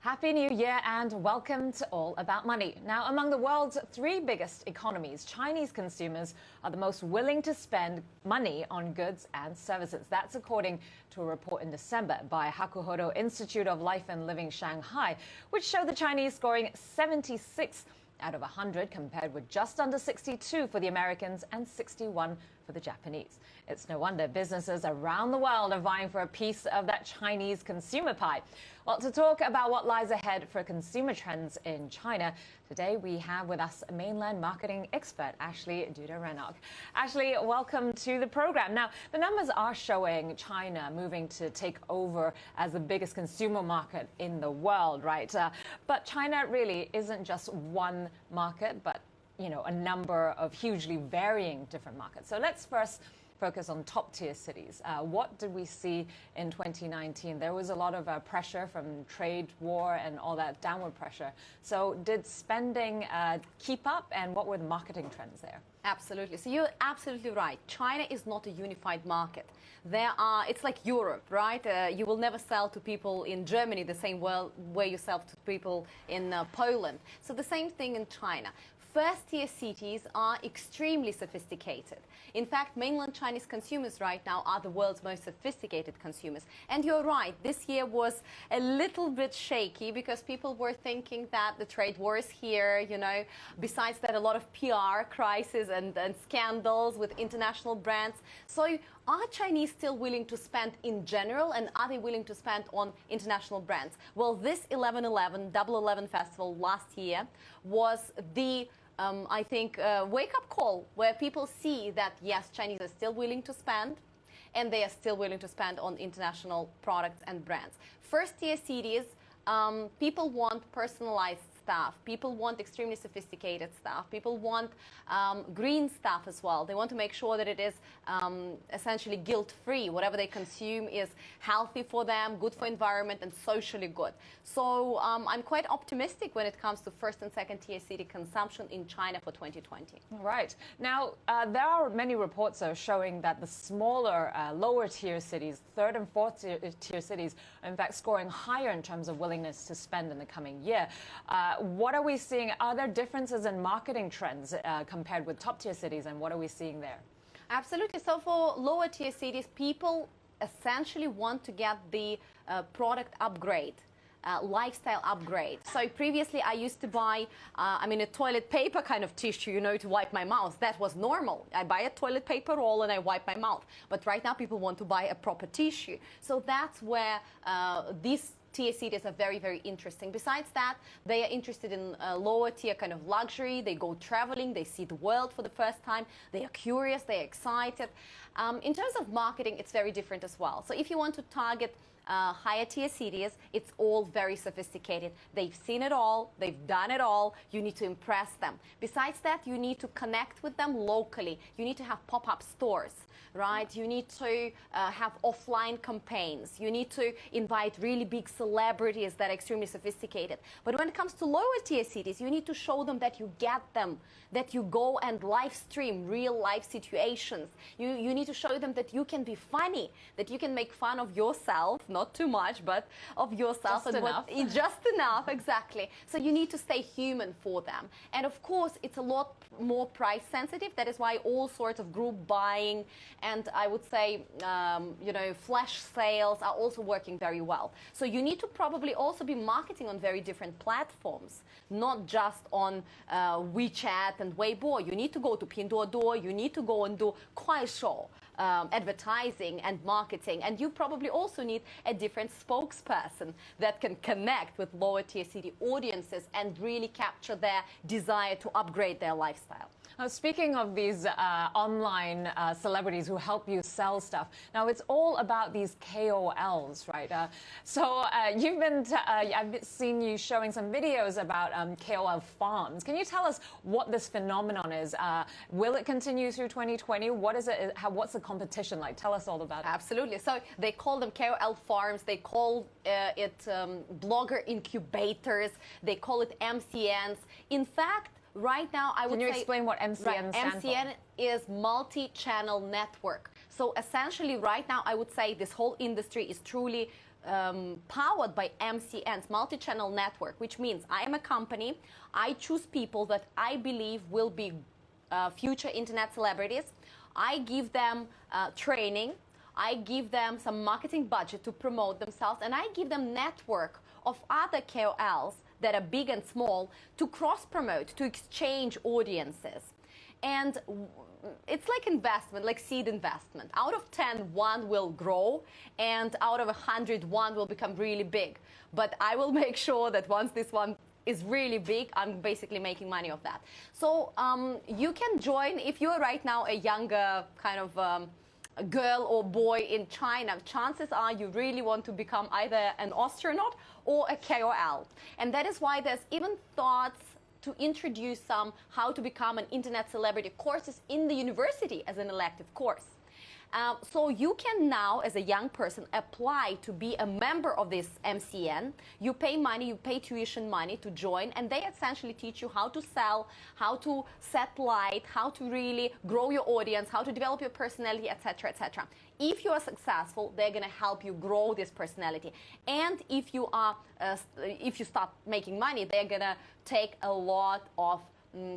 Happy New Year and welcome to All About Money. Now, among the world's three biggest economies, Chinese consumers are the most willing to spend money on goods and services. That's according to a report in December by Hakuhodo Institute of Life and Living Shanghai, which showed the Chinese scoring 76 out of 100 compared with just under 62 for the Americans and 61 for the Japanese. It's no wonder businesses around the world are vying for a piece of that Chinese consumer pie. Well, to talk about what lies ahead for consumer trends in China, today we have with us mainland marketing expert Ashley Dudarenok. Ashley, welcome to the program. Now, the numbers are showing China moving to take over as the biggest consumer market in the world, right? But China really isn't just one market, but a number of hugely varying different markets. So let's first focus on top-tier cities. What did we see in 2019? There was a lot of pressure from trade war and all that downward pressure. So did spending keep up, and what were the marketing trends there? Absolutely. So you're absolutely right. China is not a unified market. It's like Europe, right? You will never sell to people in Germany the same way you sell to people in Poland. So the same thing in China. First-tier cities are extremely sophisticated. In fact, mainland Chinese consumers right now are the world's most sophisticated consumers. And you're right, this year was a little bit shaky because people were thinking that the trade war is here, Besides that, a lot of PR crises and scandals with international brands. So are Chinese still willing to spend in general, and are they willing to spend on international brands? Well, this 11/11, Double 11 festival last year was the wake-up call where people see that, yes, Chinese are still willing to spend, and they are still willing to spend on international products and brands. First-tier cities, people want personalized stuff. People want extremely sophisticated stuff. People want green stuff as well. They want to make sure that it is essentially guilt-free. Whatever they consume is healthy for them, good for environment, and socially good. So I'm quite optimistic when it comes to first and second tier city consumption in China for 2020. Right. Now, there are many reports showing that the smaller, lower tier cities, third and fourth tier cities, are in fact scoring higher in terms of willingness to spend in the coming year. What are we seeing? Are there differences in marketing trends compared with top-tier cities, and what are we seeing there? Absolutely. So for lower-tier cities, people essentially want to get the product upgrade. Lifestyle upgrade. So previously I used to buy, a toilet paper kind of tissue, to wipe my mouth. That was normal. I buy a toilet paper roll and I wipe my mouth. But right now people want to buy a proper tissue. So that's where these tier cities are very, very interesting. Besides that, they are interested in lower tier kind of luxury. They go traveling, they see the world for the first time. They are curious, they are excited. In terms of marketing, it's very different as well. So if you want to target higher tier cities, it's all very sophisticated. They've seen it all, they've done it all. You need to impress them. Besides that, you need to connect with them locally. You need to have pop-up stores, right? You need to have offline campaigns. You need to invite really big celebrities that are extremely sophisticated. But when it comes to lower tier cities, you need to show them that you get them, that you go and live stream real life situations. You need to show them that you can be funny, that you can make fun of yourself, not too much, but of yourself. Just enough, exactly. So you need to stay human for them. And of course, it's a lot more price sensitive. That is why all sorts of group buying and I would say, flash sales are also working very well. So you need to probably also be marketing on very different platforms, not just on WeChat and Weibo. You need to go to Pinduoduo. You need to go and do Kuaishou. Advertising and marketing, and you probably also need a different spokesperson that can connect with lower tier city audiences and really capture their desire to upgrade their lifestyle. Now, speaking of these online celebrities who help you sell stuff, now it's all about these KOLs, right? I've seen you showing some videos about KOL farms. Can you tell us what this phenomenon is? Will it continue through 2020? What is it? What's the competition like? Tell us all about it. Absolutely. So they call them KOL farms. They call it blogger incubators. They call it MCNs. In fact, right now, I would say... Can you explain what MCN stands for? MCN is multi-channel network. So essentially, right now, I would say this whole industry is truly powered by MCN's multi-channel network, which means I am a company, I choose people that I believe will be future internet celebrities. I give them training, I give them some marketing budget to promote themselves, and I give them network of other KOLs that are big and small to cross-promote, to exchange audiences. And it's like investment, like seed investment. Out of 10, one will grow, and out of 100, one will become really big. But I will make sure that once this one is really big, I'm basically making money off that. So you can join, if you're right now a younger kind of a girl or boy in China, chances are you really want to become either an astronaut or a KOL. And that is why there's even thoughts to introduce some how to become an internet celebrity courses in the university as an elective course. So you can now, as a young person, apply to be a member of this MCN. You pay money, you pay tuition money to join, and they essentially teach you how to sell, how to set light, how to really grow your audience, how to develop your personality, etc., etc. If you are successful, they're going to help you grow this personality. And if you start making money, they're going to take a lot of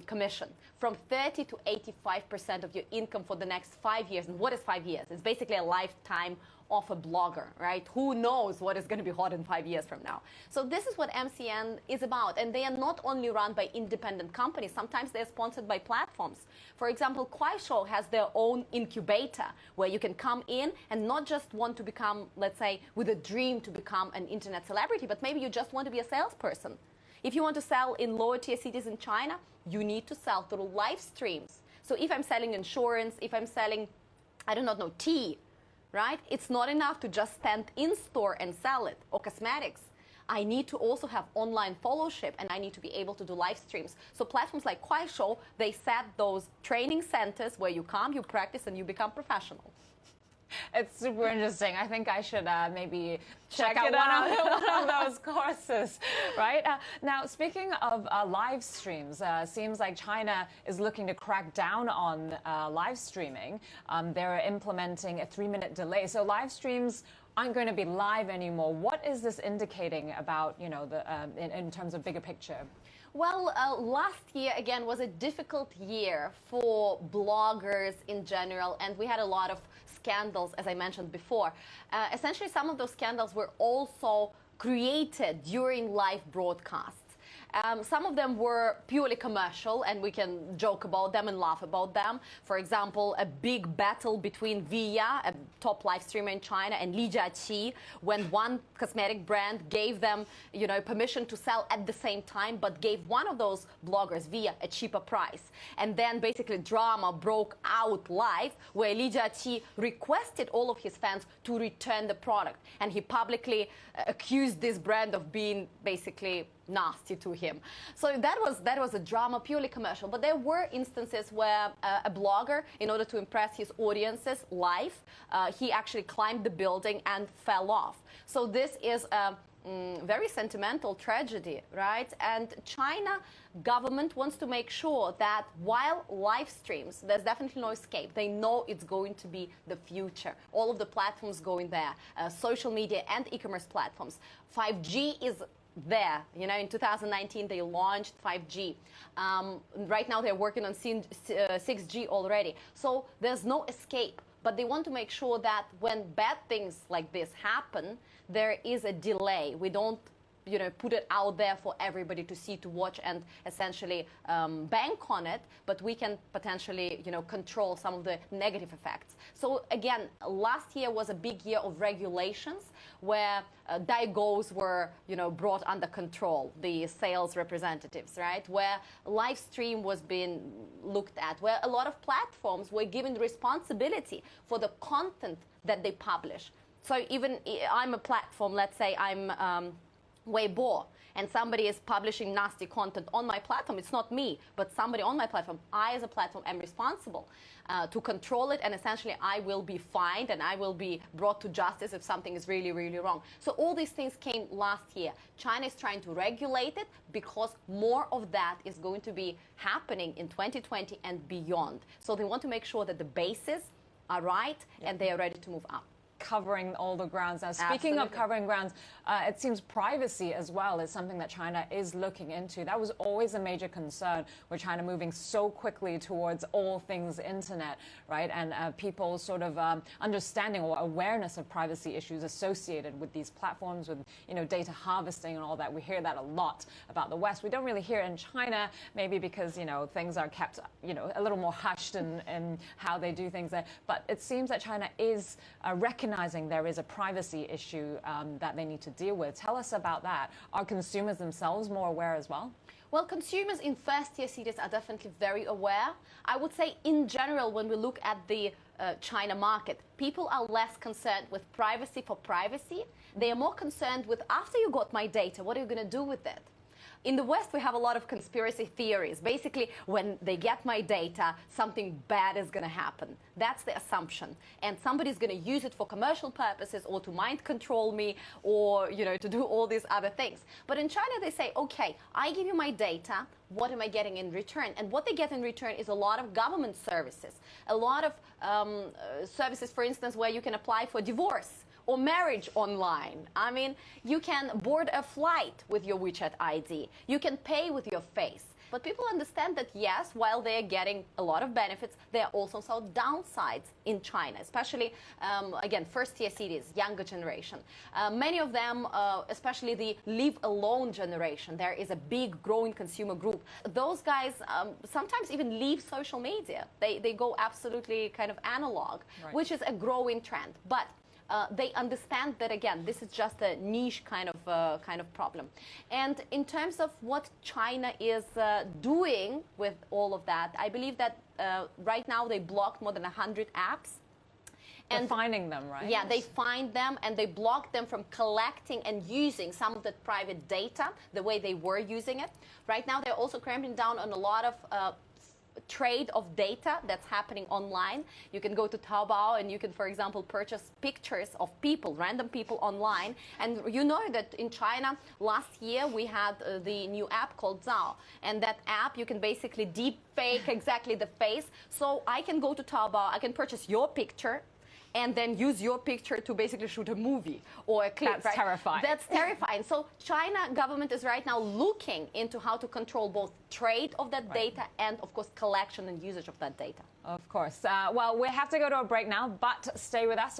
commission, from 30 to 85% of your income for the next 5 years. And what is 5 years? It's basically a lifetime of a blogger, right? Who knows what is going to be hot in 5 years from now? So this is what MCN is about. And they are not only run by independent companies. Sometimes they're sponsored by platforms. For example, Kuaishou has their own incubator where you can come in and not just want to become, let's say, with a dream to become an internet celebrity, but maybe you just want to be a salesperson. If you want to sell in lower tier cities in China, you need to sell through live streams. So if I'm selling insurance, if I'm selling, I do not know, tea, right? It's not enough to just stand in store and sell it, or cosmetics. I need to also have online followership, and I need to be able to do live streams. So platforms like Kuaishou, they set those training centers where you come, you practice, and you become professional. It's super interesting. I think I should maybe check out one of those courses, right? Now, speaking of live streams, seems like China is looking to crack down on live streaming. They're implementing a 3-minute delay. So live streams aren't going to be live anymore. What is this indicating about, you know, in terms of bigger picture? Well, last year, again, was a difficult year for bloggers in general, and we had a lot of scandals, as I mentioned before. Essentially, some of those scandals were also created during live broadcasts. Some of them were purely commercial, and we can joke about them and laugh about them. For example, a big battle between Via, a top live streamer in China, and Li Jiaqi, when one cosmetic brand gave them, you know, permission to sell at the same time, but gave one of those bloggers, Via, a cheaper price. And then basically drama broke out live, where Li Jiaqi requested all of his fans to return the product, and he publicly accused this brand of being basically nasty to him. So that was a drama, purely commercial. But there were instances where a blogger, in order to impress his audiences live, he actually climbed the building and fell off. So this is a very sentimental tragedy, right? And China government wants to make sure that while live streams, there's definitely no escape. They know it's going to be the future. All of the platforms going there, social media and e-commerce platforms. 5G is there. You know, in 2019, they launched 5G. Right now, they're working on 6G already. So there's no escape. But they want to make sure that when bad things like this happen, there is a delay. We don't, you know, put it out there for everybody to see, to watch, and essentially bank on it, but we can potentially, you know, control some of the negative effects. So again, last year was a big year of regulations where daigous were, you know, brought under control, the sales representatives, right? Where live stream was being looked at, where a lot of platforms were given responsibility for the content that they publish. So even I'm a platform, let's say I'm Weibo, and somebody is publishing nasty content on my platform, it's not me, but somebody on my platform. I, as a platform, am responsible to control it, and essentially I will be fined and I will be brought to justice if something is really, really wrong. So all these things came last year. China is trying to regulate it because more of that is going to be happening in 2020 and beyond. So they want to make sure that the bases are right and they are ready to move up. covering all the grounds. Now, speaking of covering grounds, it seems privacy as well is something that China is looking into. That was always a major concern with China moving so quickly towards all things internet, right? And people's sort of understanding or awareness of privacy issues associated with these platforms, with, you know, data harvesting and all that. We hear that a lot about the West. We don't really hear it in China, maybe because, you know, things are kept, you know, a little more hushed in how they do things there. But it seems that China is recognizing there is a privacy issue that they need to deal with. Tell us about that. Are consumers themselves more aware as well? Well, consumers in first-tier cities are definitely very aware. I would say, in general, when we look at the China market, people are less concerned with privacy for privacy. They are more concerned with, after you got my data, what are you going to do with it? In the West, we have a lot of conspiracy theories. Basically, when they get my data, something bad is going to happen. That's the assumption. And somebody's going to use it for commercial purposes or to mind control me or, you know, to do all these other things. But in China, they say, okay, I give you my data. What am I getting in return? And what they get in return is a lot of government services, a lot of services, for instance, where you can apply for divorce or marriage online. I mean, you can board a flight with your WeChat ID. You can pay with your face. But people understand that, yes, while they're getting a lot of benefits, there are also some downsides in China, especially, again, first-tier cities, younger generation. Many of them, especially the live-alone generation, there is a big growing consumer group. Those guys sometimes even leave social media. They go absolutely kind of analog, right, which is a growing trend. But they understand that, again, this is just a niche kind of problem. And in terms of what China is doing with all of that, I believe that right now they blocked more than 100 apps. And they're finding them, right? Yeah, they find them and they block them from collecting and using some of that private data the way they were using it. Right now, they're also cramping down on a lot of trade of data that's happening online. You can go to Taobao and you can, for example, purchase pictures of people, random people online. And you know that in China, last year we had the new app called Zao. And that app, you can basically deep fake exactly the face. So I can go to Taobao, I can purchase your picture, and then use your picture to basically shoot a movie or a clip. That's right? terrifying. That's terrifying. So China government is right now looking into how to control both trade of that data and, of course, collection and usage of that data. Of course. Well, we have to go to a break now, but stay with us.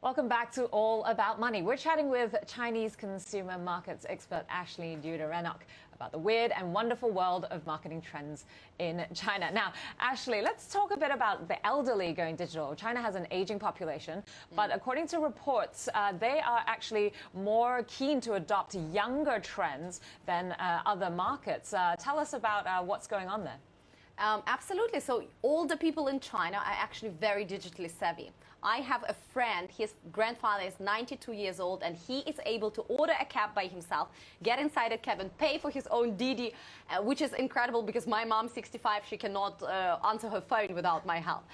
Welcome back to All About Money. We're chatting with Chinese consumer markets expert Ashley Dudarenok about the weird and wonderful world of marketing trends in China. Now, Ashley, let's talk a bit about the elderly going digital. China has an aging population, but according to reports, they are actually more keen to adopt younger trends than other markets. Tell us about what's going on there. Absolutely. So older people in China are actually very digitally savvy. I have a friend, his grandfather is 92 years old, and he is able to order a cab by himself, get inside a cab and pay for his own Didi, which is incredible because my mom's 65, she cannot answer her phone without my help.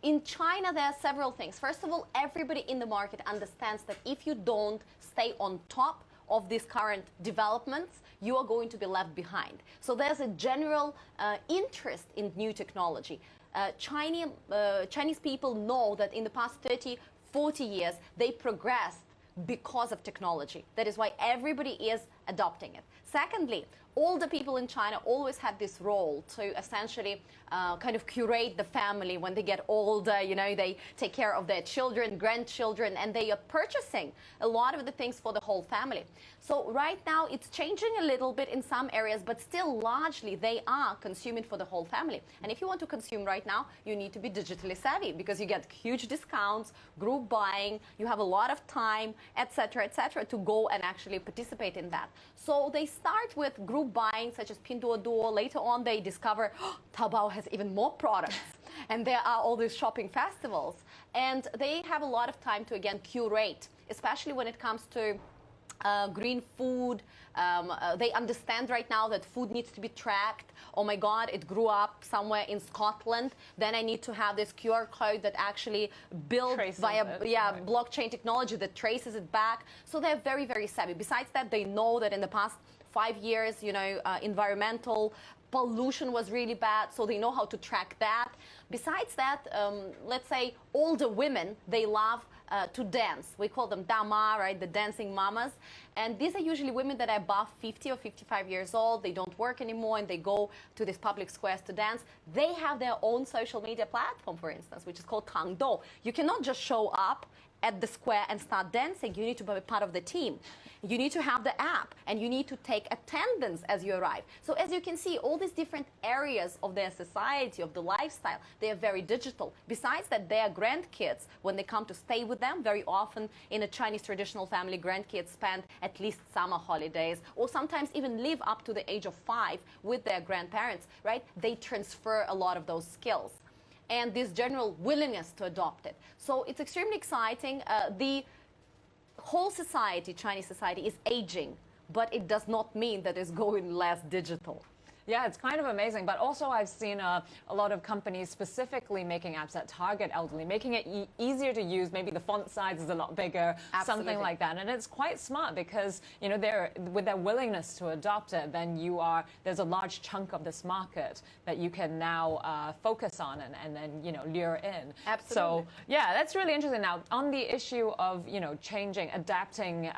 In China, there are several things. First of all, everybody in the market understands that if you don't stay on top of these current developments, you are going to be left behind. So there's a general interest in new technology. Chinese people know that in the past 30, 40 years, they progressed because of technology. That is why everybody is adopting it. Secondly, older people in China always had this role to essentially kind of curate the family. When they get older, you know, they take care of their children, grandchildren, and they are purchasing a lot of the things for the whole family. So right now it's changing a little bit in some areas, but still largely they are consuming for the whole family. And if you want to consume right now, you need to be digitally savvy because you get huge discounts, group buying, you have a lot of time, etc., to go and actually participate in that. So they start with group buying such as Pinduoduo. Later on they discover Taobao has even more products and there are all these shopping festivals, and they have a lot of time to again curate, especially when it comes to green food. They understand right now that food needs to be tracked. Oh my God, it grew up somewhere in Scotland. Then I need to have this QR code that actually built via blockchain technology that traces it back. So they're very, very savvy. Besides that, they know that in the past 5 years, you know, environmental pollution was really bad, so they know how to track that. Besides that, let's say older women, they love to dance. We call them dama, right, the dancing mamas. And these are usually women that are above 50 or 55 years old. They don't work anymore and they go to these public squares to dance. They have their own social media platform, for instance, which is called Kangdo. You cannot just show up at the square and start dancing. You need to be part of the team. You need to have the app and you need to take attendance as you arrive. So as you can see, all these different areas of their society, of the lifestyle, they are very digital. Besides that, their grandkids, when they come to stay with them, very often in a Chinese traditional family, grandkids spend at least summer holidays or sometimes even live up to the age of 5 with their grandparents, right? They transfer a lot of those skills and this general willingness to adopt it. So it's extremely exciting. The whole society, Chinese society, is aging, but it does not mean that it's going less digital. Yeah, it's kind of amazing. But also I've seen a lot of companies specifically making apps that target elderly, making it easier to use. Maybe the font size is a lot bigger, Absolutely. something like that. And it's quite smart because, you know, with their willingness to adopt it, then there's a large chunk of this market that you can now focus on and then, you know, lure in. Absolutely. So, yeah, that's really interesting. Now, on the issue of, you know, adapting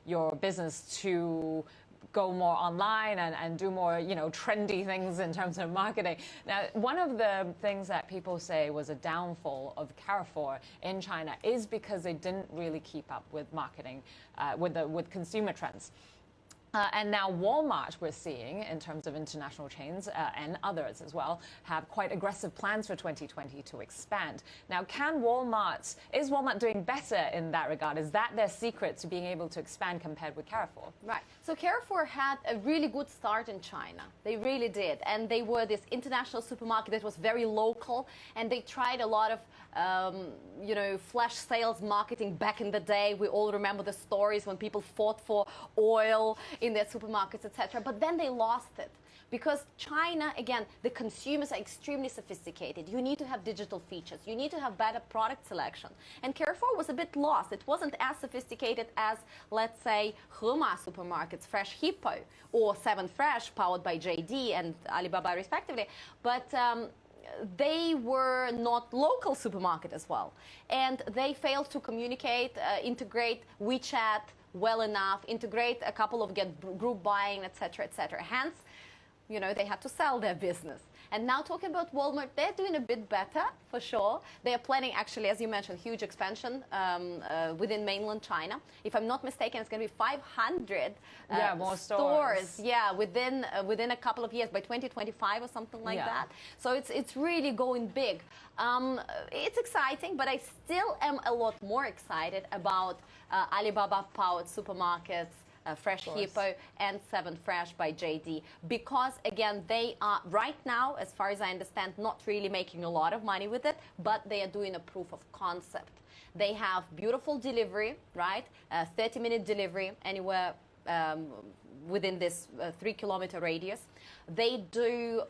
your business to go more online and do more, you know, trendy things in terms of marketing. Now, one of the things that people say was a downfall of Carrefour in China is because they didn't really keep up with marketing, with consumer trends. And now Walmart, we're seeing, in terms of international chains and others as well, have quite aggressive plans for 2020 to expand. Now, is Walmart doing better in that regard? Is that their secret to being able to expand compared with Carrefour? Right. So Carrefour had a really good start in China. They really did. And they were this international supermarket that was very local. And they tried a lot of, you know, flash sales marketing back in the day. We all remember the stories when people fought for oil in their supermarkets, etc. But then they lost it. Because China, again, the consumers are extremely sophisticated. You need to have digital features. You need to have better product selection. And Carrefour was a bit lost. It wasn't as sophisticated as, let's say, Hema supermarkets, Fresh Hippo, or 7 Fresh, powered by JD and Alibaba, respectively. But they were not local supermarket as well. And they failed to communicate, integrate WeChat well enough, integrate a couple of group buying, etc., etc. Hence, you know, they had to sell their business. And now talking about Walmart, they're doing a bit better, for sure. They are planning, actually, as you mentioned, huge expansion within mainland China. If I'm not mistaken, it's going to be 500 more stores. Yeah, within a couple of years, by 2025 or something like that. So it's really going big. It's exciting, but I still am a lot more excited about Alibaba-powered supermarkets, Fresh Hippo and 7 Fresh by JD, because again, they are right now, as far as I understand, not really making a lot of money with it, but they are doing a proof of concept. They have beautiful delivery, right? 30-minute delivery anywhere within this 3-kilometer radius. They do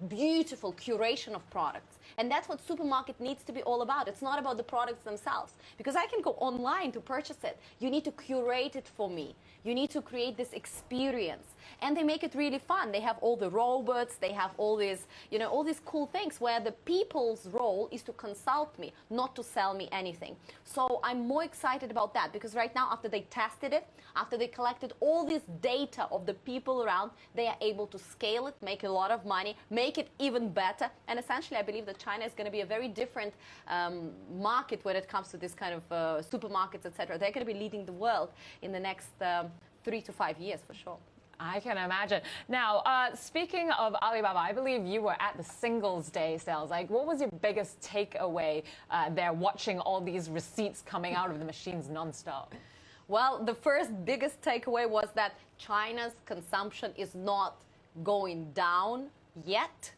beautiful curation of products. And that's what supermarket needs to be all about. It's not about the products themselves. Because I can go online to purchase it. You need to curate it for me. You need to create this experience. And they make it really fun. They have all the robots. They have all these, you know, all these cool things where the people's role is to consult me, not to sell me anything. So I'm more excited about that because right now, after they tested it, after they collected all this data of the people around, they are able to scale it, make a lot of money, make it even better. And essentially, I believe that China is going to be a very different market when it comes to this kind of supermarkets, etc. They're going to be leading the world in the next 3 to 5 years, for sure. I can imagine. Now, speaking of Alibaba, I believe you were at the Singles Day sales. Like, what was your biggest takeaway there, watching all these receipts coming out of the machines nonstop? Well, the first biggest takeaway was that China's consumption is not going down yet.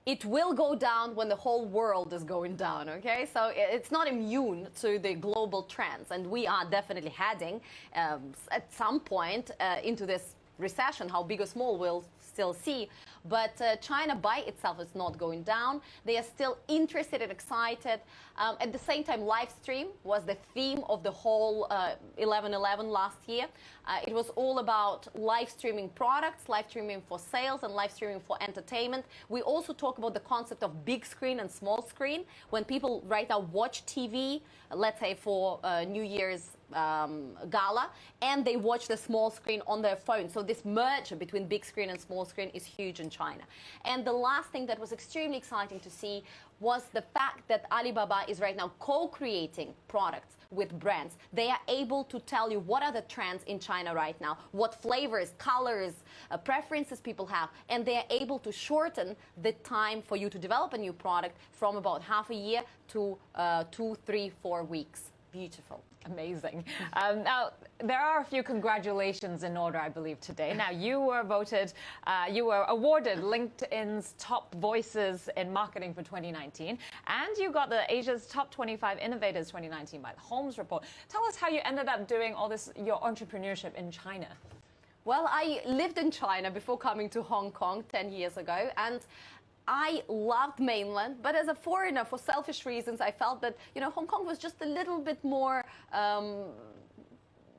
It will go down when the whole world is going down, okay? So it's not immune to the global trends, and we are definitely heading at some point into this recession. How big or small we'll still see. But China by itself is not going down. They are still interested and excited. At the same time, live stream was the theme of the whole 11/11 last year. It was all about live streaming products, live streaming for sales, and live streaming for entertainment. We also talk about the concept of big screen and small screen. When people right now watch TV, let's say for New Year's gala, and they watch the small screen on their phone. So this merger between big screen and small screen is huge in China. And the last thing that was extremely exciting to see was the fact that Alibaba is right now co-creating products with brands. They are able to tell you what are the trends in China right now, what flavors, colors, preferences people have, and they are able to shorten the time for you to develop a new product from about half a year to 2, 3, 4 weeks. Beautiful. Amazing. Now, there are a few congratulations in order, I believe, today. Now, you were awarded LinkedIn's Top Voices in Marketing for 2019, and you got the Asia's Top 25 Innovators 2019 by the Holmes Report. Tell us how you ended up doing all this, your entrepreneurship in China. Well, I lived in China before coming to Hong Kong 10 years ago, and I loved mainland, but as a foreigner, for selfish reasons, I felt that, Hong Kong was just a little bit more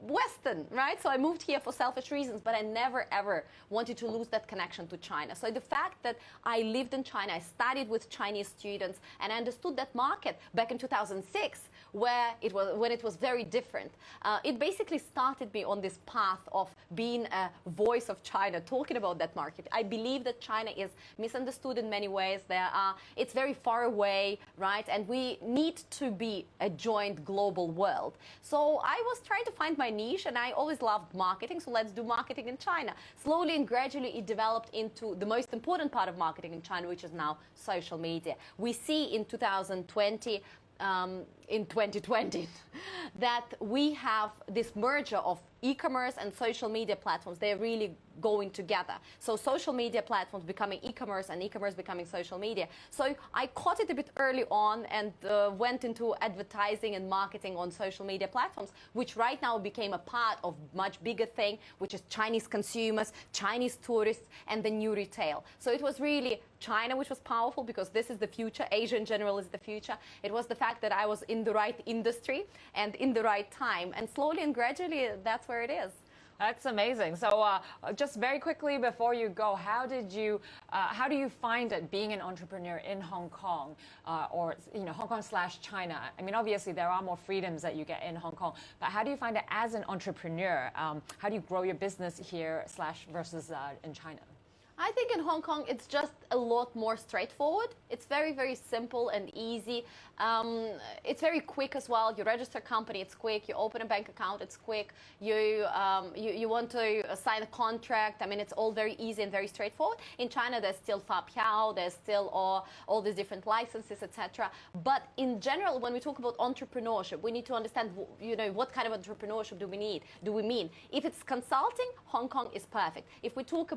Western, right? So I moved here for selfish reasons, but I never ever wanted to lose that connection to China. So the fact that I lived in China, I studied with Chinese students, and I understood that market back in 2006, when it was very different. It basically started me on this path of being a voice of China, talking about that market. I believe that China is misunderstood in many ways. It's very far away, right? And we need to be a joint global world. So I was trying to find my niche, and I always loved marketing, so let's do marketing in China. Slowly and gradually it developed into the most important part of marketing in China, which is now social media. We see in 2020 that we have this merger of e-commerce and social media platforms. They're really going together. So social media platforms becoming e-commerce and e-commerce becoming social media. So I caught it a bit early on and went into advertising and marketing on social media platforms, which right now became a part of much bigger thing, which is Chinese consumers, Chinese tourists, and the new retail. So it was really China, which was powerful because this is the future. Asia in general is the future. It was the fact that I was in the right industry and in the right time. And slowly and gradually, that's where it is. That's amazing. So just very quickly before you go, how do you find it being an entrepreneur in Hong Kong or Hong Kong/China? I mean, obviously there are more freedoms that you get in Hong Kong, but how do you find it as an entrepreneur? How do you grow your business here versus in China? I think in Hong Kong, it's just a lot more straightforward. It's very, very simple and easy. It's very quick as well. You register a company, it's quick. You open a bank account, it's quick. You want to sign a contract. I mean, it's all very easy and very straightforward. In China, there's still Fapiao, there's still all these different licenses, etc. But in general, when we talk about entrepreneurship, we need to understand, what kind of entrepreneurship do we mean? If it's consulting, Hong Kong is perfect. If we talk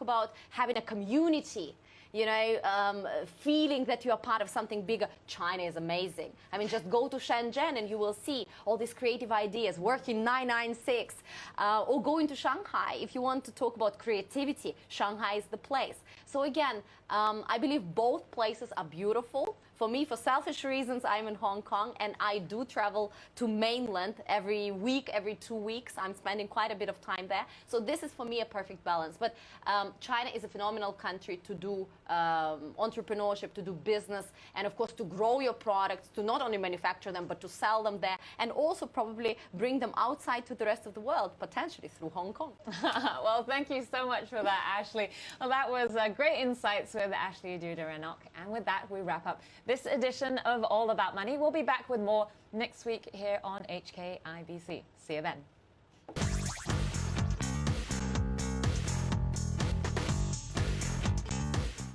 about having a community, feeling that you are part of something bigger, China is amazing. I mean, just go to Shenzhen and you will see all these creative ideas, working 996, or go into Shanghai. If you want to talk about creativity, Shanghai is the place. So again, I believe both places are beautiful. For me, for selfish reasons, I'm in Hong Kong, and I do travel to mainland every week, every 2 weeks. I'm spending quite a bit of time there. So this is, for me, a perfect balance. But China is a phenomenal country to do entrepreneurship, to do business, and of course to grow your products, to not only manufacture them, but to sell them there, and also probably bring them outside to the rest of the world, potentially through Hong Kong. Well, thank you so much for that, Ashley. Well, that was great insights with Ashley Dudarenok. And with that, we wrap up this edition of All About Money. We'll be back with more next week here on HKIBC. See you then.